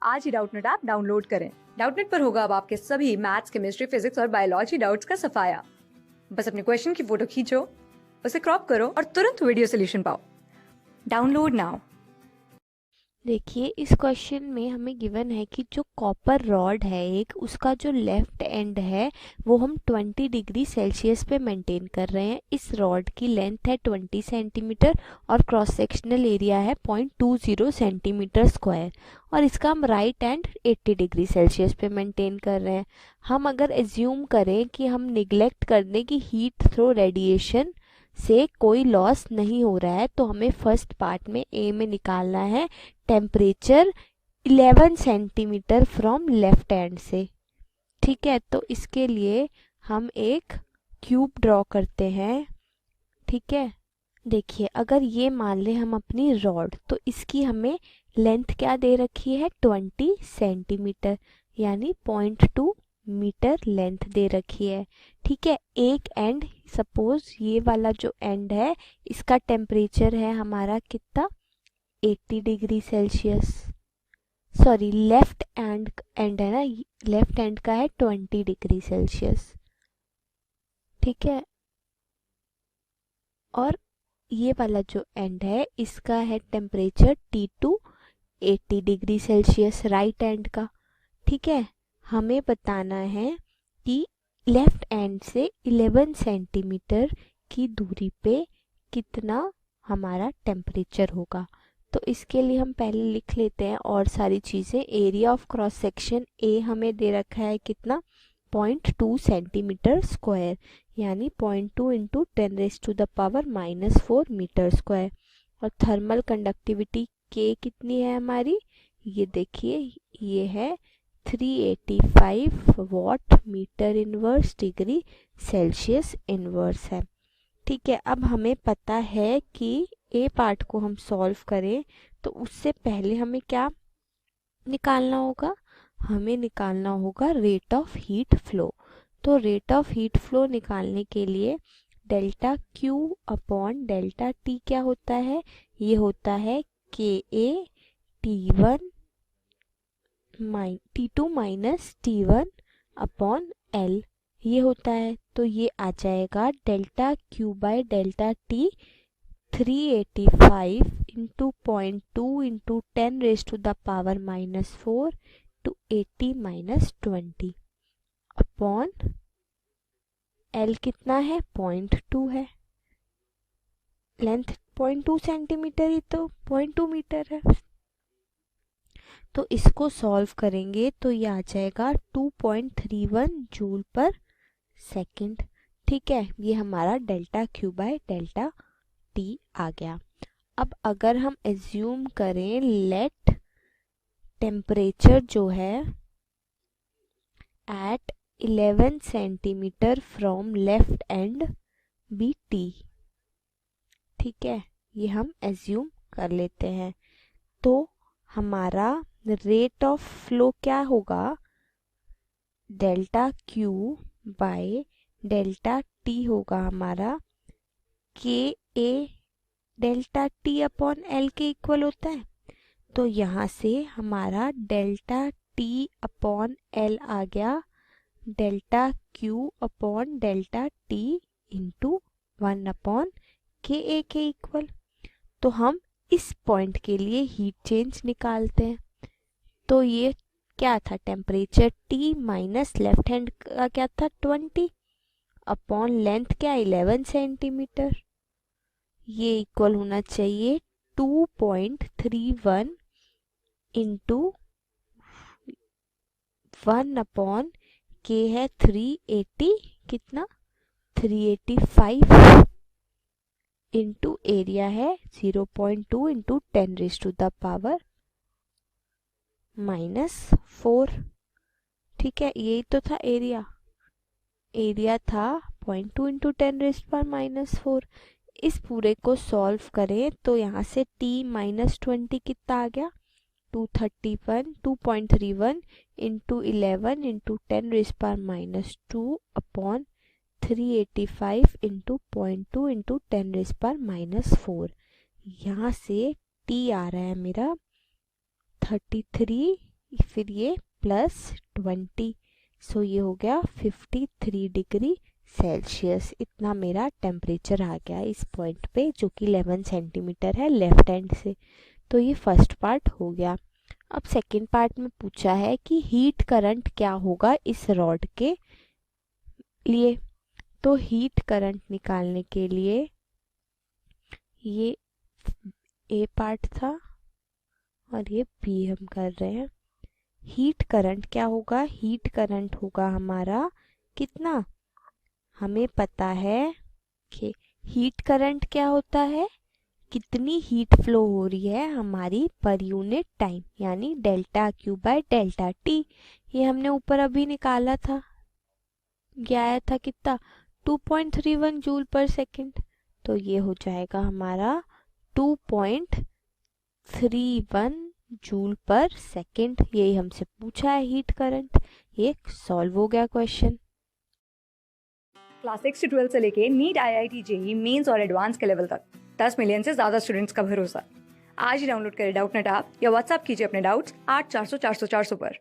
आज ही Doubtnut app download करें। Doubtnut पर होगा अब आपके सभी मैथ्स, केमिस्ट्री, फिजिक्स और बायोलॉजी डाउट्स का सफाया। बस अपने क्वेश्चन की फोटो खींचो, उसे क्रॉप करो और तुरंत वीडियो सोल्यूशन पाओ। Download now. देखिए इस क्वेश्चन में हमें गिवन है कि जो कॉपर रॉड है एक, उसका जो लेफ्ट एंड है वो हम 20 डिग्री सेल्सियस पे मेंटेन कर रहे हैं। इस रॉड की लेंथ है 20 सेंटीमीटर और क्रॉस सेक्शनल एरिया है 0.20 सेंटीमीटर स्क्वायर, और इसका हम राइट एंड 80 डिग्री सेल्सियस पे मेंटेन कर रहे हैं। हम अगर एज्यूम करें कि हम निगलेक्ट कर दें कि हीट थ्रो रेडिएशन से कोई लॉस नहीं हो रहा है, तो हमें फर्स्ट पार्ट में ए में निकालना है temperature 11 centimetre from left hand से। ठीक है, तो इसके लिए हम एक क्यूब ड्रॉ करते हैं। ठीक है, देखिए अगर ये मान ले हम अपनी रॉड, तो इसकी हमें लेंथ क्या दे रखी है 20 सेंटीमीटर, यानी 0.2 मीटर लेंथ दे रखी है। ठीक है, एक एंड, सपोज ये वाला जो एंड है इसका टेम्परेचर है हमारा कितना 80 degree Celsius, sorry left and है ना, लेफ्ट एंड का है 20 डिग्री सेल्सियस। ठीक है, और ये वाला जो एंड है इसका है temperature T2 80 degree Celsius right and का। ठीक है, हमें बताना है कि लेफ्ट एंड से 11 सेंटीमीटर की दूरी पे कितना हमारा टेम्परेचर होगा। तो इसके लिए हम पहले लिख लेते हैं और सारी चीज़ें। Area of cross section A हमें दे रखा है कितना 0.2 सेंटीमीटर स्क्वायर, यानी 0.2 इंटू 10⁻⁻⁴ मीटर स्क्वायर। और थर्मल कंडक्टिविटी के कितनी है हमारी, ये देखिए ये है 385 watt metre inverse degree Celsius inverse है। ठीक है, अब हमें पता है कि ए पार्ट को हम सॉल्व करें तो उससे पहले हमें क्या निकालना होगा, हमें निकालना होगा रेट ऑफ हीट फ्लो। तो रेट ऑफ हीट फ्लो निकालने के लिए delta Q upon delta T क्या होता है, ये होता है के ए T2 minus T1 upon L, ये होता है। तो ये आ जाएगा delta Q by delta T 385 into 0.2 into 10⁻⁻⁴ to 80 minus 20 upon L कितना है 0.2 है, लेंथ 0.2 सेंटीमीटर ही तो 0.2 मीटर है। तो इसको सॉल्व करेंगे तो ये आ जाएगा 2.31 जूल पर सेकंड। ठीक है, ये हमारा delta Q by delta T आ गया। अब अगर हम एज्यूम करें लेट टेम्परेचर जो है at 11 centimetre from left end be T. ठीक है, ये हम एज्यूम कर लेते हैं। तो हमारा रेट ऑफ फ्लो क्या होगा, delta Q by delta T होगा हमारा के ए डेल्टा टी अपॉन एल के इक्वल होता है। तो यहाँ से हमारा डेल्टा टी अपॉन एल आ गया delta Q upon delta T into 1 upon के ए के इक्वल। तो हम इस पॉइंट के लिए हीट चेंज निकालते हैं। तो ये क्या था, temperature T minus left hand का क्या था 20 अपॉन लेंथ क्या 11 सेंटीमीटर, ये इक्वल होना चाहिए 2.31 इंटू 1 अपॉन के है 380 कितना 385 इंटू एरिया है 0.2 इंटू 10⁻⁻⁴। ठीक है, यही तो था एरिया, एरिया था 0.2 इंटू 10⁻⁻⁴। इस पूरे को सॉल्व करें तो यहाँ से t माइनस 20 कितना आ गया 231 into 11 into 10⁻⁻² upon 385 into 0.2 into 10⁻⁴। यहाँ से t आ रहा है मेरा 33 फिर ये +20, सो ये हो गया 53 डिग्री सेल्सियस। इतना मेरा टेम्परेचर आ गया इस पॉइंट पे, जो कि 11 सेंटीमीटर है लेफ्ट हैंड से। तो ये फर्स्ट पार्ट हो गया। अब सेकंड पार्ट में पूछा है कि हीट करंट क्या होगा इस रॉड के लिए। तो हीट करंट निकालने के लिए ये ए पार्ट था और ये बी हम कर रहे हैं। हीट करंट क्या होगा? हीट करंट होगा हमारा कितना, हमें पता है कि हीट करंट क्या होता है, कितनी हीट फ्लो हो रही है हमारी पर यूनिट टाइम, यानी delta Q by delta T. ये हमने ऊपर अभी निकाला था, ये आया था कितना, 2.31 जूल पर सेकेंड। तो ये हो जाएगा हमारा 2.31 जूल पर सेकेंड। यही हमसे पूछा है हीट करंट। ये सॉल्व हो गया क्वेश्चन। क्लास 6 से 12 से लेके नीट, IIT, जेई मेंस और एडवांस के लेवल तक 10 मिलियन से ज्यादा स्टूडेंट्स का भरोसा। आज ही डाउनलोड करें डाउटनेट ऐप या व्हाट्सएप कीजिए अपने डाउट्स 8400 400 400 पर।